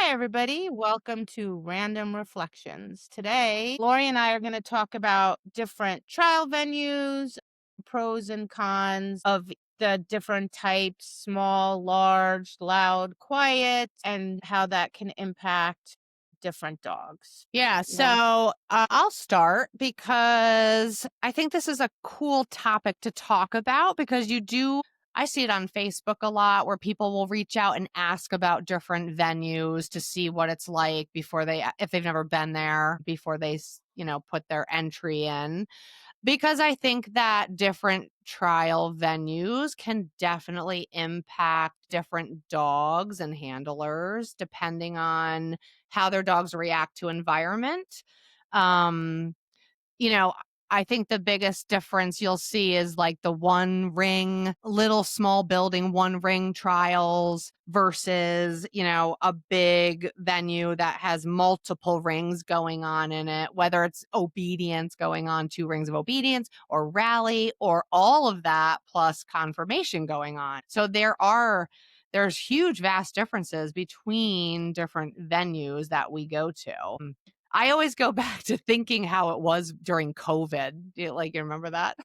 Hi, everybody. Welcome to Random Reflections. Today, Lori and I are going to talk about different trial venues, pros and cons of the different types small, large, loud, quiet, and how that can impact different dogs. Yeah, You want I'll start because I think this is a cool topic to talk about because I see it on Facebook a lot where people will reach out and ask about different venues to see what it's like if they've never been there, before put their entry in. Because I think that different trial venues can definitely impact different dogs and handlers depending on how their dogs react to environment. Um, you know, I think the biggest difference you'll see is like the one ring, little small building, one ring trials versus, a big venue that has multiple rings going on in it, whether it's obedience going on, 2 rings of obedience or rally or all of that plus confirmation going on. So there's huge, vast differences between different venues that we go to. I always go back to thinking how it was during COVID. You remember that?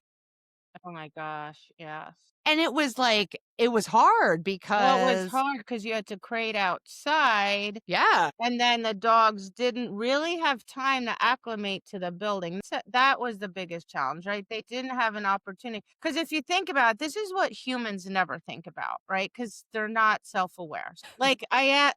Oh my gosh, yes. And it was hard Well, it was because hard because you had to crate outside. yeah, And then the dogs didn't really have time to acclimate to the building. That was the biggest challenge, right? They didn't have an opportunity. Because if you think about it, this is what humans never think about, right? Because they're not self-aware. Like I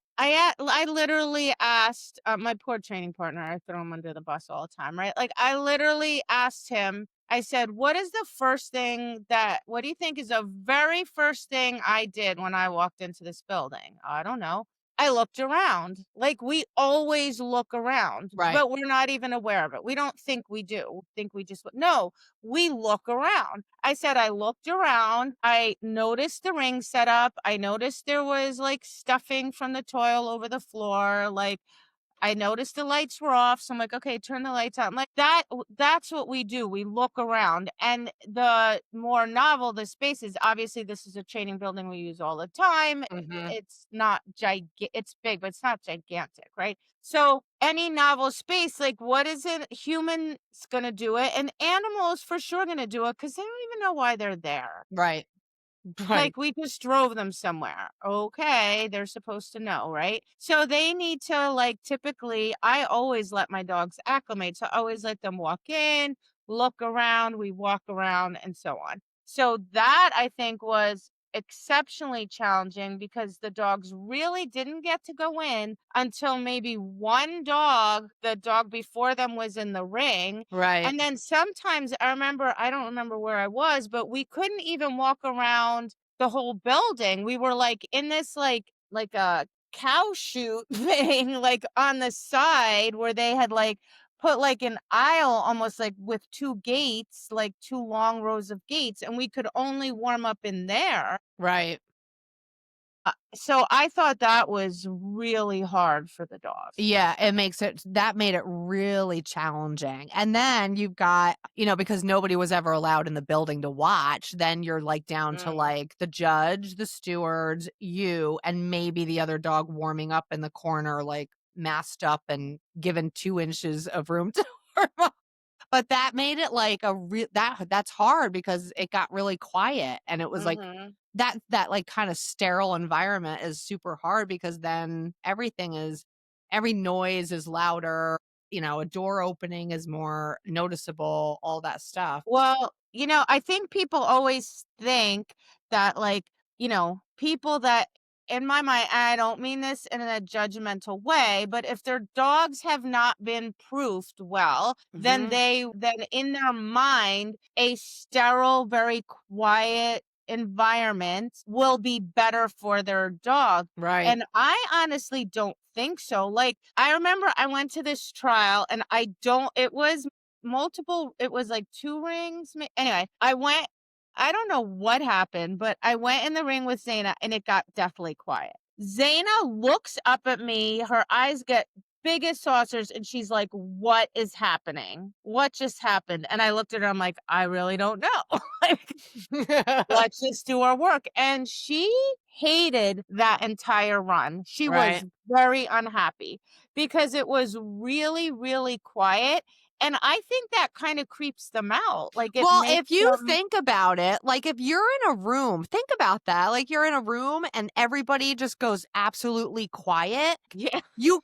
literally asked my poor training partner. I throw him under the bus all the time, right? Like I literally asked him. I said, "What is the first thing what do you think is the very first thing I did when I walked into this building?" I don't know. I looked around. Like, we always look around, right. but we're not even aware of it. We don't think we do. We think we just no, we look around. I said I looked around. I noticed the ring set up. I noticed there was, like, stuffing from the toy all over the floor, like, I noticed the lights were off, so I'm like, "Okay, turn the lights on." Like, that's what we do, we look around, and the more novel the space is, obviously, this is a training building we use all the time. Mhm. It's not it's big, but it's not gigantic, right? So, any novel space, like, what is it humans gonna do it, and animals for sure gonna do it because they don't even know why they're there. Right. Right. Like, we just drove them somewhere. Okay, they're supposed to know, right? So they need to, like, typically, I always let my dogs acclimate. So I always let them walk in, look around, we walk around, and so on. So that I think was exceptionally challenging because the dogs really didn't get to go in until maybe one dog, the dog before them was in the ring. Right. And then sometimes I don't remember where I was, but we couldn't even walk around the whole building. We were, like, in this, like a cow chute thing, like, on the side where they had, like, put, like, an aisle almost, like, with 2 gates, like, 2 long rows of gates, and we could only warm up in there. Right. So I thought that was really hard for the dogs. Yeah, that made it really challenging. And then you've got, because nobody was ever allowed in the building to watch, then you're like down to Mm. like the judge, the stewards, you, and maybe the other dog warming up in the corner, like masked up and given 2 inches of room to warm up. But that made it like that's hard because it got really quiet and it was like Mhm. that like kind of sterile environment is super hard because then every noise is louder, a door opening is more noticeable, all that stuff. Well, I think people always think that, like, people that, in my mind, I don't mean this in a judgmental way, but if their dogs have not been proofed well, Mhm. then in their mind, a sterile, very quiet environment will be better for their dog. Right. And I honestly don't think so. Like, I remember I went to this trial and it was multiple, it was like 2 rings, anyway, I don't know what happened, but I went in the ring with Zaina and it got deathly quiet. Zaina looks up at me, her eyes get biggest saucers, and she's like, "What is happening? What just happened?" And I looked at her, I'm like, "I really don't know." Like, let's just do our work. And she hated that entire run. She Right. was very unhappy because it was really, really quiet. And I think that kind of creeps them out. Like it Well, makes if you them, think about it, like if you're in a room, think about that. Like you're in a room and everybody just goes absolutely quiet. yeah, You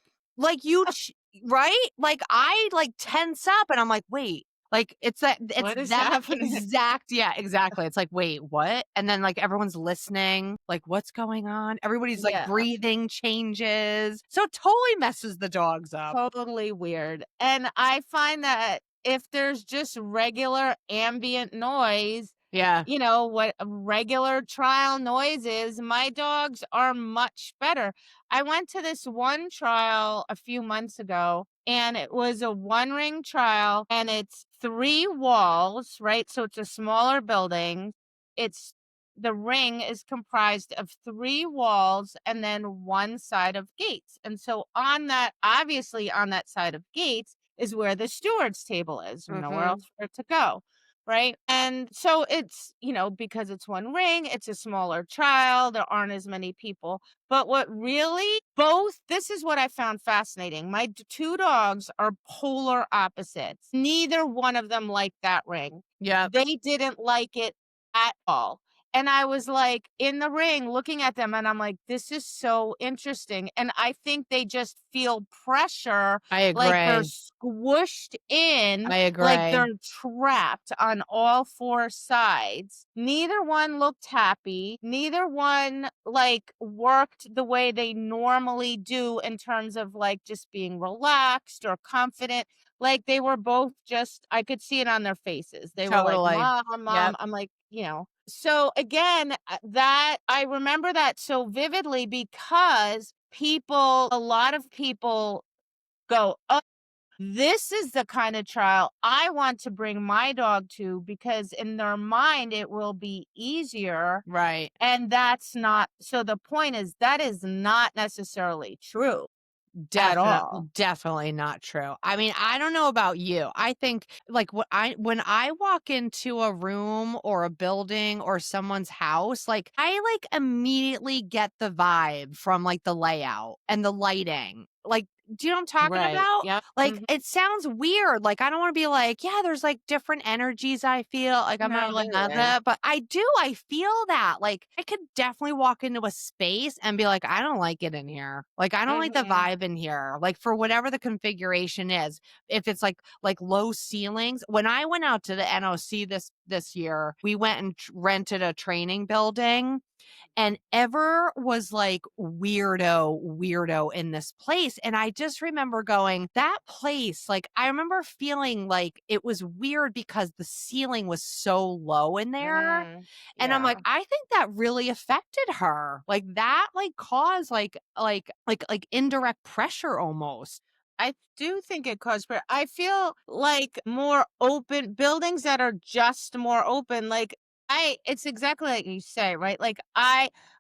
right? Like I like tense up and I'm like, "Wait." Like it's what is that happening? exact yeah, exactly. It's like, "Wait, what?" And then like everyone's listening, like, "What's going on?" Everybody's like Yeah. breathing changes. So it totally messes the dogs up. Totally weird. And I find that if there's just regular ambient noise, Yeah. you know, what a regular trial noise is, my dogs are much better. I went to this one trial a few months ago, and it was a one ring trial, and it's three walls, right? So it's a smaller building. It's the ring is comprised of three walls and then one side of gates. And so on that, obviously on that side of gates is where the steward's table is, nowhere Mhm. else for it to go. Right. And so it's, you know, because it's one ring, it's a smaller trial, there aren't as many people. But what really both, this is what I found fascinating. My two dogs are polar opposites. Neither one of them liked that ring. Yep. They didn't like it at all. And I was like in the ring looking at them and I'm like, this is so interesting. And I think they just feel pressure, I like they're agree. squished in, I like agree. they're trapped on all four sides. Neither one looked happy. Neither one like worked the way they normally do in terms of like just being relaxed or confident. Like they were both just, I could see it on their faces. They were like, Totally. "Mom, mom." Yep. I'm like, you know. So again, that I remember that so vividly because people, a lot of people go, "Oh, this is the kind of trial I want to bring my dog to because in their mind it will be easier." Right. And that's not, so the point is that is not necessarily true at all. Definitely not true. I mean, I don't know about you. I think like when I walk into a room or a building or someone's house, like I like immediately get the vibe from like the layout and the lighting. Like, do you know what I'm talking Right. about? Yep. Like Mhm. it sounds weird. Like I don't want to be like, yeah, there's like different energies I feel. Like I'm No, not like there is. that, but I do. I feel that. Like I could definitely walk into a space and be like, I don't like it in here. Like I don't like the Mhm. vibe in here. Like for whatever the configuration is. If it's like low ceilings. When I went out to the NOC this year, we went and rented a training building and Ever was like weirdo in this place. And I just remember going, that place, like, I remember feeling like it was weird because the ceiling was so low in there. Mm. And I'm like, Yeah. I think that really affected her. Like that, like caused like indirect pressure almost. I do think it caused fear. I feel like more open buildings that are just more open, like it's exactly like you say, right? Like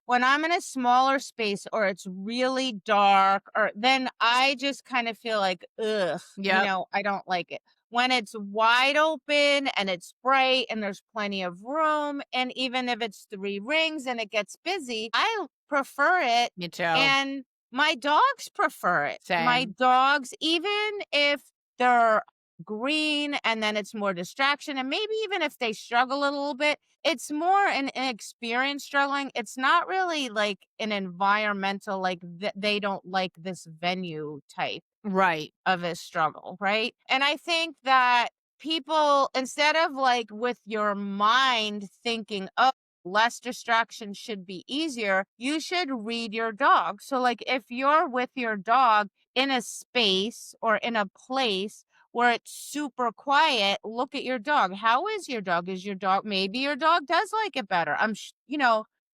when I'm in a smaller space or it's really dark or then I just kind of feel like, ugh, Yep. I don't like it. When it's wide open and it's bright and there's plenty of room, and even if it's three rings and it gets busy, I prefer it. Me too. And my dogs prefer it. My Same. dogs, even if they're green and then it's more distraction, and maybe even if they struggle a little bit, it's more an experience struggling. It's not really like an environmental, like they don't like this venue type Right. of a struggle, right? And I think that people, instead of like with your mind thinking, oh, less distraction should be easier, you should read your dog. So, like, if you're with your dog in a space or in a place where it's super quiet, look at your dog. How is your dog? Is your dog, maybe your dog does like it better.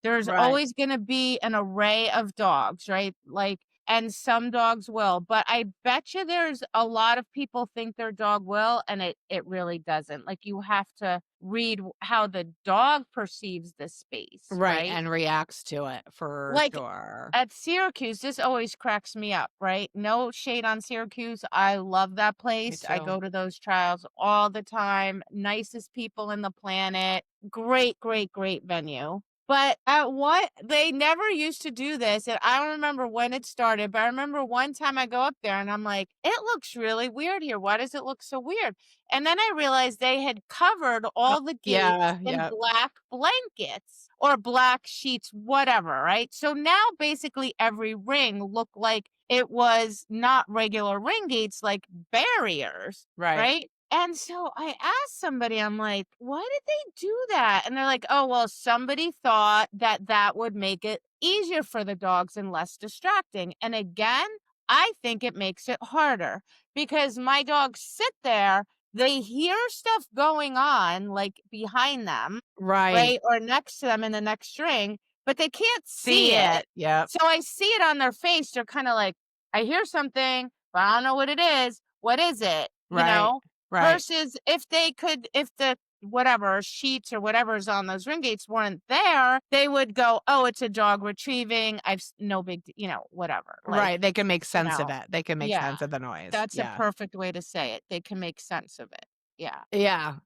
There's Right. always going to be an array of dogs, right? Like, and some dogs will, but I bet you there's a lot of people think their dog will, and it really doesn't. Like, you have to read how the dog perceives the space, Right, right? and reacts to it for Like, sure. at Syracuse, this always cracks me up, right? No shade on Syracuse, I love that Me place, I too. go to those trials all the time, nicest people in the planet, great, great, great venue. But at what they never used to do this, and I don't remember when it started, but I remember one time I go up there and I'm like, "It looks really weird here. Why does it look so weird?" And then I realized they had covered Oh, all the gates yeah, in yeah, black blankets or black sheets, whatever, right? So now basically every ring looked like it was not regular ring gates, like barriers, right, right? And so I asked somebody, I'm like, why did they do that? And they're like, oh, well, somebody thought that that would make it easier for the dogs and less distracting. And again, I think it makes it harder because my dogs sit there, they hear stuff going on like behind them, right. right? Or next to them in the next string, but they can't see See it. it, yep, So I see it on their face. They're kind of like, I hear something, but I don't know what it is. What is it? You right, know? right. Versus if they could, if the whatever sheets or whatever's on those ring gates weren't there, they would go, "Oh, it's a dog retrieving. No big, whatever." Like, Right, they can make you sense of know, it. They can make yeah, sense of the noise. that's a Yeah. perfect way to say it. They can make sense of it. Yeah. Yeah.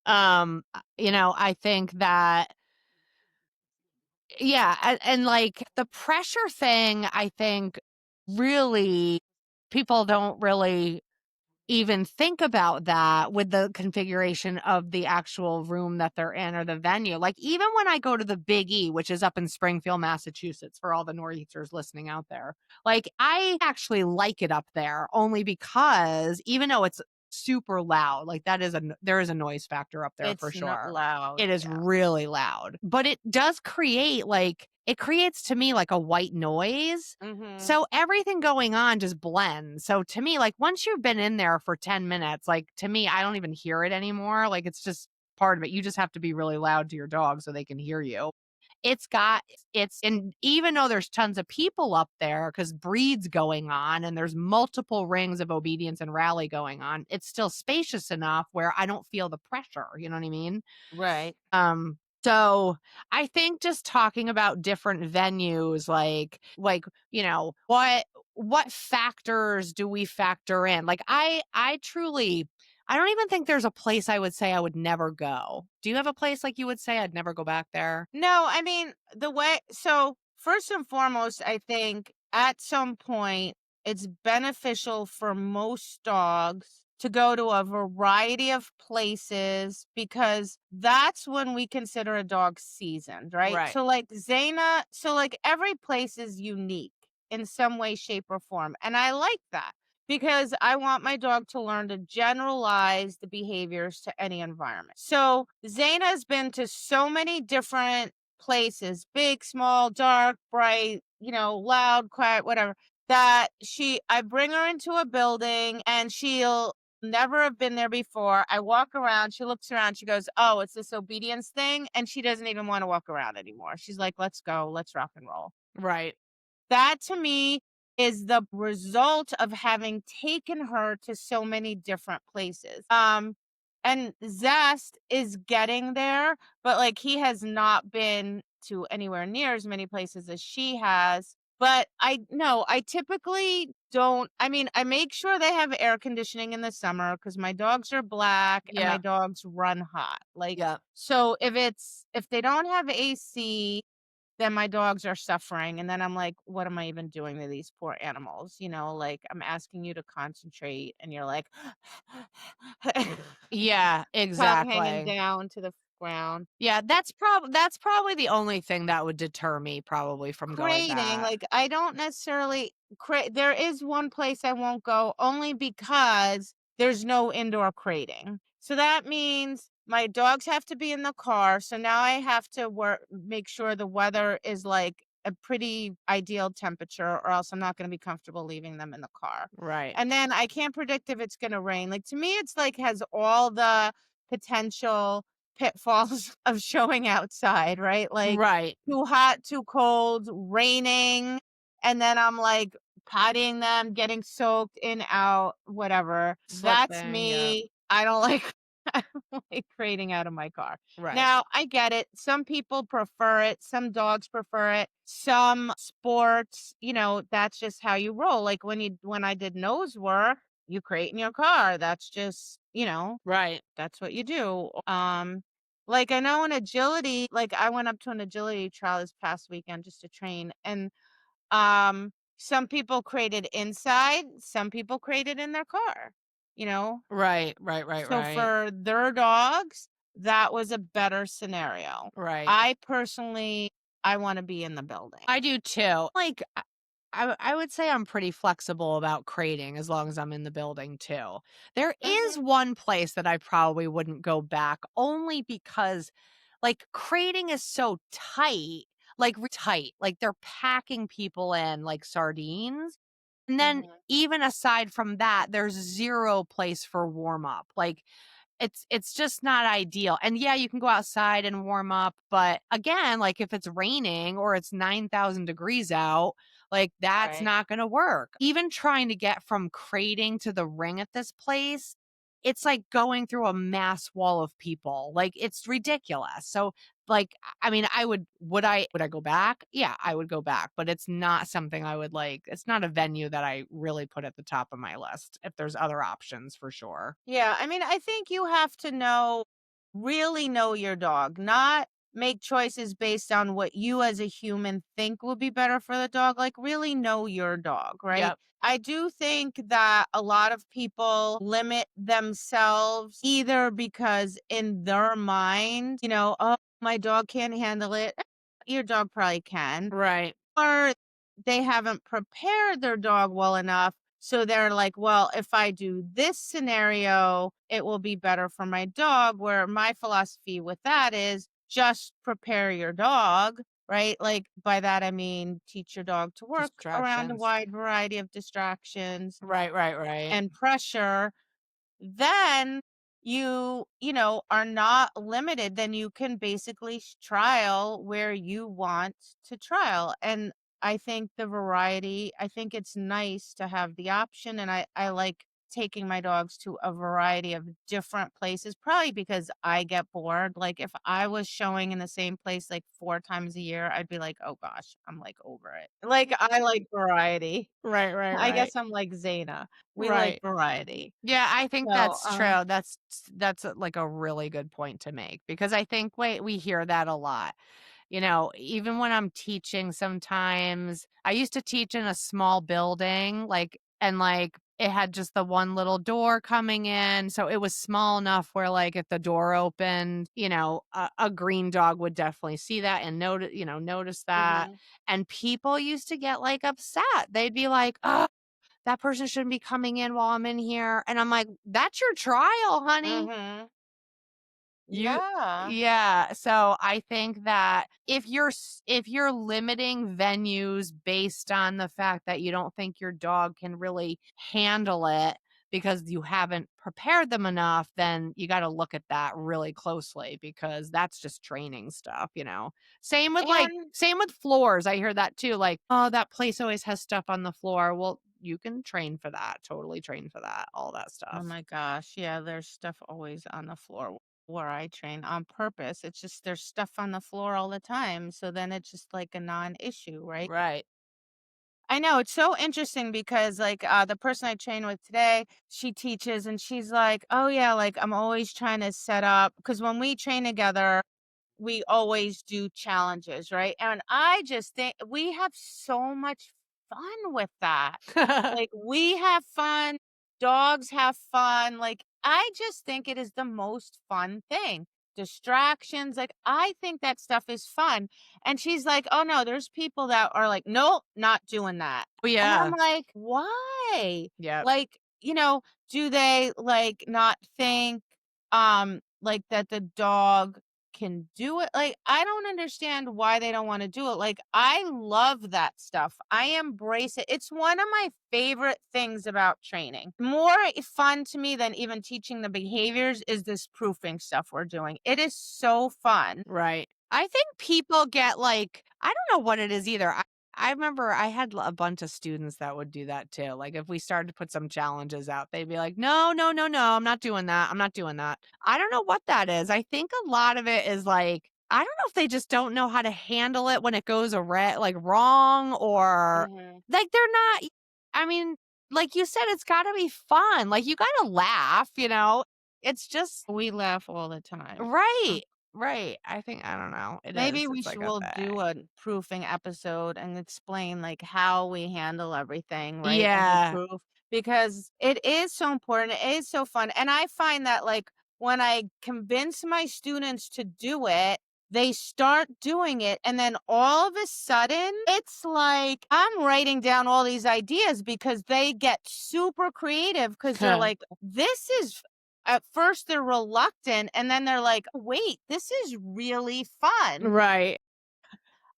I think that yeah, and, like, the pressure thing, I think, really people don't really even think about that with the configuration of the actual room that they're in or the venue. Like, even when I go to the Big E, which is up in Springfield, Massachusetts, for all the Nor'easters listening out there, like, I actually like it up there only because even though it's super loud, like, there is a noise factor up there for It's not sure. loud. It is Yeah. really loud, but it does create, like it creates to me like a white noise, Mhm. so everything going on just blends. So to me, like once you've been in there for 10 minutes, like to me, I don't even hear it anymore. Like it's just part of it. You just have to be really loud to your dog so they can hear you. And even though there's tons of people up there because breeds going on and there's multiple rings of obedience and rally going on, it's still spacious enough where I don't feel the pressure. You know what I mean? Right. So I think just talking about different venues, what factors do we factor in? Like I truly I don't even think there's a place I would say I would never go. Do you have a place like you would say I'd never go back there? No, I mean, first and foremost, I think at some point it's beneficial for most dogs to go to a variety of places because that's when we consider a dog seasoned, right? Right. So like every place is unique in some way, shape, or form. And I like that because I want my dog to learn to generalize the behaviors to any environment. So Zaina's been to so many different places, big, small, dark, bright, loud, quiet, whatever, that I bring her into a building and she'll never have been there before. I walk around, she looks around, she goes, "Oh, it's this obedience thing." And she doesn't even want to walk around anymore. She's like, "Let's go, let's rock and roll." Right. That to me is the result of having taken her to so many different places. And Zest is getting there, but like he has not been to anywhere near as many places as she has. But I no, I typically don't. I mean, I make sure they have air conditioning in the summer because my dogs are black and my Yeah. dogs run hot. Like, Yeah. so if they don't have AC, then my dogs are suffering, and then I'm like, "What am I even doing to these poor animals?" Like, I'm asking you to concentrate, and you're like Yeah, tongue hanging exactly. down to the ground. Yeah, that's probably the only thing that would deter me probably from going Crating, back. like, I don't necessarily there is one place I won't go only because there's no indoor crating. So that means my dogs have to be in the car, so now I have to make sure the weather is, like, a pretty ideal temperature or else I'm not gonna be comfortable leaving them in the car. Right. And then I can't predict if it's gonna rain. Like, to me, it's, like, has all the potential pitfalls of showing outside, right? Like, Right. too hot, too cold, raining, and then I'm, like, pottying them, getting soaked in, out, whatever. That's Slipping, yeah. me. I don't like I don't like crating out of my car. Right. Now, I get it. Some people prefer it. Some dogs prefer it. Some sports, that's just how you roll. Like when I did nose work, you crate in your car. That's just, Right. that's what you do. Like I know in agility, like I went up to an agility trial this past weekend just to train, and some people created inside, some people created in their car, you know? Right, right, right, So right, for their dogs, that was a better scenario. right. I personally, I wanna be in the building. I do too. Like, I would say I'm pretty flexible about crating as long as I'm in the building too. There is Mhm, one place that I probably wouldn't go back only because, like, crating is so tight, like, tight. Like, they're packing people in like sardines. And then mhm, even aside from that, there's 0 place for warm up. Like, it's just not ideal. And yeah, you can go outside and warm up, but again, like if it's raining or it's 9,000 degrees out, like that's right. not going to work. Even trying to get from crating to the ring at this place, it's like going through a mass wall of people. Like it's ridiculous. So like I mean, would I go back? Yeah, I would go back, but it's not something I would like. It's not a venue that I really put at the top of my list if there's other options for sure. Yeah, I mean, I think you have to really know your dog, not make choices based on what you as a human think will be better for the dog. Like, really know your dog, right? Yep. I do think that a lot of people limit themselves either because in their mind, oh, my dog can't handle it. Your dog probably can, Right. or they haven't prepared their dog well enough. So they're like, well, if I do this scenario, it will be better for my dog. Where my philosophy with that is just prepare your dog, right? Like by that, I mean, teach your dog to work around a Distractions. wide variety of distractions Right, right, right. and pressure. Then are not limited. Then you can basically trial where you want to trial. And I think the variety, I think it's nice to have the option. And I like taking my dogs to a variety of different places, probably because I get bored. Like if I was showing in the same place like 4 times a year, I'd be like, oh gosh, I'm like over it. Like I like variety. Right, right, I right. guess I'm like Zaina. We like Right. variety. Yeah, I think So, that's true. That's like a really good point to make because I think we hear that a lot. Even when I'm teaching sometimes, I used to teach in a small building, like, and like it had just the one little door coming in. So it was small enough where, like, if the door opened, a green dog would definitely see that and notice that. mhm. And people used to get like upset. They'd be like, oh, that person shouldn't be coming in while I'm in here. And I'm like, that's your trial, honey. Mhm. You Yeah. Yeah, so I think that if you're limiting venues based on the fact that you don't think your dog can really handle it because you haven't prepared them enough, then you gotta look at that really closely because that's just training stuff. And Same with floors, I hear that too, like, "Oh, that place always has stuff on the floor." Well, you can train for that, totally train for that, all that oh stuff. my gosh, yeah, there's stuff always on the floor where I train on purpose. It's just there's stuff on the floor all the time, so then it's just like a non-issue, right? Right. I know, it's so interesting because, like, the person I train with today, she teaches and she's like, "Oh, yeah, like, I'm always trying to set up because when we train together we always do challenges, right? And I just think we have so much fun with that. Like, we have fun, dogs have fun. Like, I just think it is the most fun thing. Distractions, like, I think that stuff is fun. And she's like, oh no, there's people that are like, nope, not doing that. Oh, And I'm yeah. like, why? Yep. Like, do they like not think like that the dog can do it. Like, I don't understand why they don't wanna do it. Like, I love that stuff. I embrace it. It's one of my favorite things about training. More fun to me than even teaching the behaviors is this proofing stuff we're doing. It is so fun. Right. I think people get like I don't know what it is either. I remember I had a bunch of students that would do that too. Like if we started to put some challenges out, they'd be like, "No, no, no, no, I'm not doing that. I'm not doing that." I don't know what that is. I think a lot of it is like I don't know if they just don't know how to handle it when it goes like wrong or Mhm. like they're not I mean, like you said it's got to be fun. Like you got to laugh, you know. It's just We laugh all the time. right. Right. I think I don't know. It is. Maybe It's like a we'll do thing. a proofing episode and explain, like, how we handle everything, right, as a Yeah. proof, because it is so important, it is so fun, and I find that, like, when I convince my students to do it, they start doing it, and then all of a sudden, it's like I'm writing down all these ideas because they get super creative because 'cause they're like, "This is." At first, they're reluctant, and then they're like, "Wait, this is really fun." Right.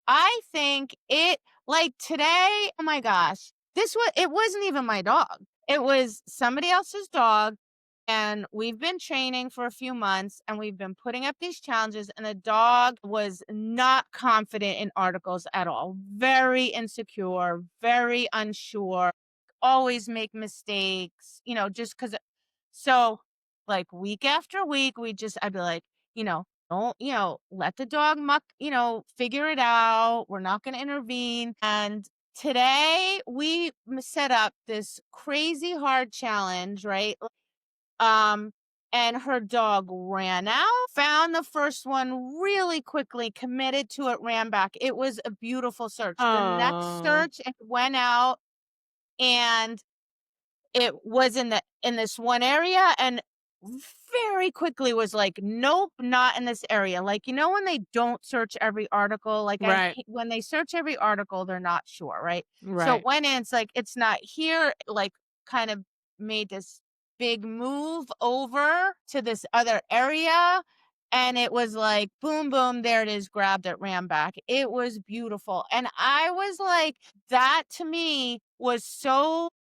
I think like today, oh my gosh, it wasn't even my dog. It was somebody else's dog. And we've been training for a few months and we've been putting up these challenges. And the dog was not confident in articles at all. Very insecure, very unsure, always make mistakes, just because. So, like week after week, I'd be like, don't, let the dog figure it out. We're not going to intervene. And today set up this crazy hard challenge, right? Um, and her dog ran out, found the first one really quickly, committed to it, ran back. It was a beautiful search. The next Oh, search, it went out and it was in this one area and very quickly was like, "Nope, not in this area." Like, when they don't search every article, like right, when they search every article, they're not sure, right? So it right, went in, it's like, "It's not here," like, kind of made this big move over to this other area, and it was like, boom, boom, there it is, grabbed it, ran back. It was beautiful, and I was like, that to me was so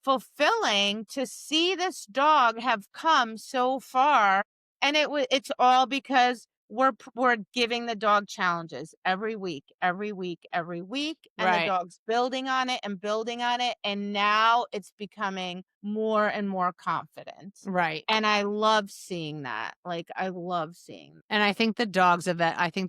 fulfilling to see this dog have come so far, and it's all because we're giving the dog challenges every week, every week, every week, and the right, dog's building on it, and now it's becoming more and more confident. right. And I love seeing that. Like, I love seeing And I think the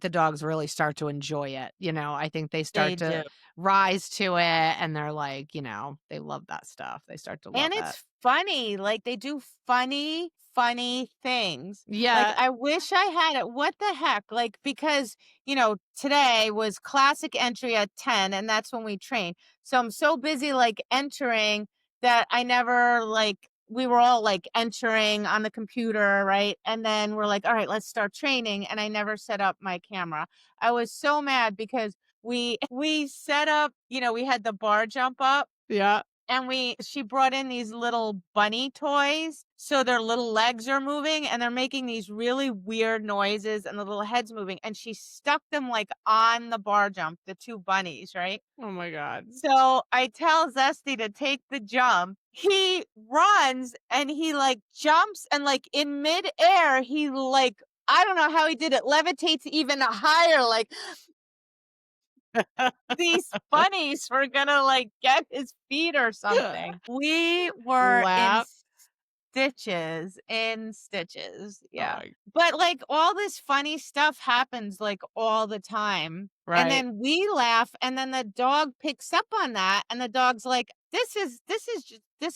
dogs really start to enjoy it, you know, I think they they start do. to rise to it and they're like, you know, they love that stuff. They start to love And it. it's funny, like, they do funny, funny things. Like, Yeah. I wish I had it. What the heck? Like, because, today was classic entry at 10, and that's when we train. So I'm so busy, like, entering that I never, like, we were all, like, entering on the computer, right? And then we're like, "All right, let's start training," and I never set up my camera. I was so mad because we set up, we had the bar jump up Yeah. and she brought in these little bunny toys, so their little legs are moving, and they're making these really weird noises, and the little head's moving, and she stuck them, like, on the bar jump, the 2 bunnies, right? Oh my god. So, I tell Zesty to take the jump. He runs, and he, like, jumps, and, like, in midair, he, like, I don't know how he did it, levitates even higher, like, these bunnies were gonna, like, get his feet or something. We were Laugh. in stitches, Oh yeah. my But, like, all this funny stuff happens, like, all the time, and right. then we laugh, and then the dog picks up on that, and the dog's like, this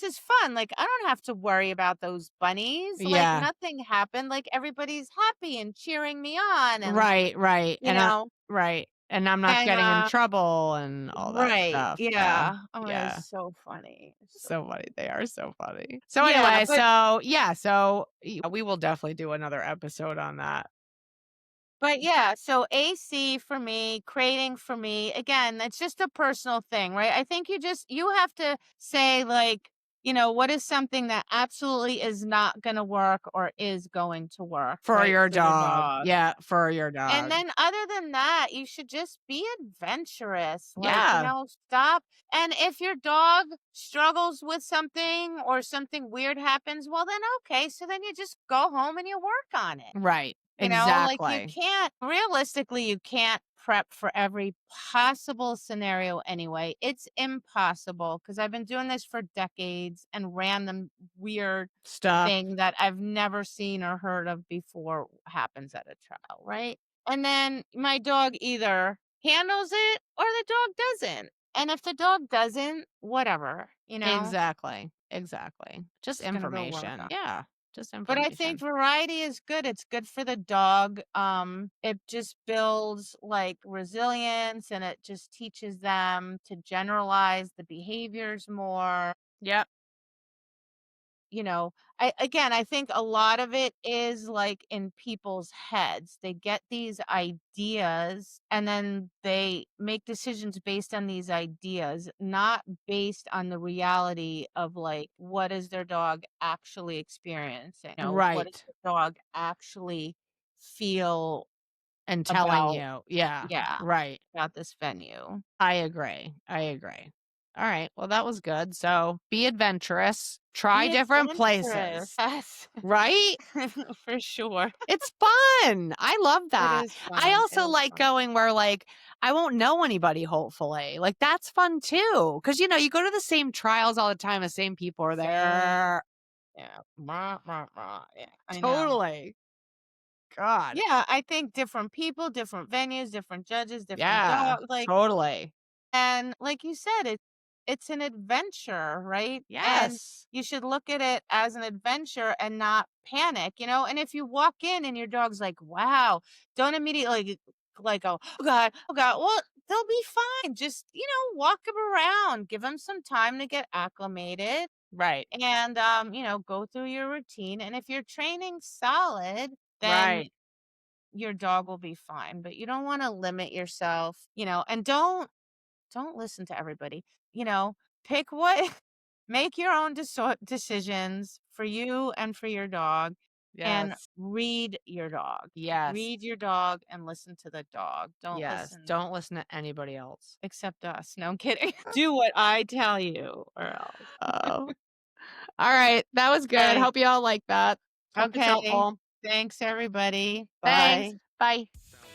is fun, like, I don't have to worry about those bunnies, like, Yeah. nothing happened, like, everybody's happy and cheering me on and, Right, right, you know, right, and I'm not and, getting in trouble and all that right, stuff, yeah, yeah. Oh, yeah. it's so funny. It's so So funny, they are so funny. So yeah, anyway, but we will definitely do another episode on that. yeah, so AC for me, creating for me, again, it's just a personal thing, right? I think you have to say, like, what is something that absolutely is not going to work or is going to work, For right, your for the dog. dog. Yeah, for your And dog. then other than that, you should just be adventurous. Like, Yeah, stop. And if your dog struggles with something or something weird happens, well, then okay. So then you just go home and you work on it. right, Like, exactly. realistically, you can't prep for every possible scenario anyway. It's impossible because I've been doing this for decades and random weird Stuff. thing that I've never seen or heard of before happens at a trial, right? And then my dog either handles it or the dog doesn't. And if the dog doesn't, whatever, Exactly. Exactly. Just just gonna go work information. on. Yeah. Just But I think information. variety is good. It's good for the dog. It just builds like resilience and it just teaches them to generalize the behaviors more. Yep. I think a lot of it is like in people's heads. They get these ideas and then they make decisions based on these ideas, not based on the reality of like what is their dog actually experiencing? What does Right. the dog actually feel And telling about, you. Yeah. yeah, Right. about this venue? I agree. I agree. All right. Well, that was good. So be adventurous, try Be different adventurous. places, Yes. right? For sure. It's fun. I love It that. is I fun. It also is like fun. going where like I won't know anybody, hopefully. Like that's fun too. Cause you go to the same trials all the time, the same people are Same. there. Yeah. Rah, rah, rah. Yeah, I know. Totally. God. Yeah, I think different people, different venues, different judges, different Yeah. dog, like, Totally. and like you said, it's an adventure, right? And Yes. you should look at it as an adventure and not panic. And if you walk in and your dog's like, "Wow," don't immediately like go, "Oh god, oh god." Well, they'll be fine. Just, walk them around, give them some time to get acclimated Right. and go through your routine. And if you're training solid, then Right. your dog will be fine, but you don't want to limit yourself, and don't listen to everybody. You know, pick what make your own decisions for you and for your dog and Yes. read your dog. Yes. Read your dog and listen to the dog. Don't Yes. listen Don't listen to anybody else. except us. No, I'm kidding. Do what I tell you or else. Oh. All right. That was good. Okay. Hope you all like that. Hope it's Okay. helpful. Thanks everybody. Thanks. Bye. Bye.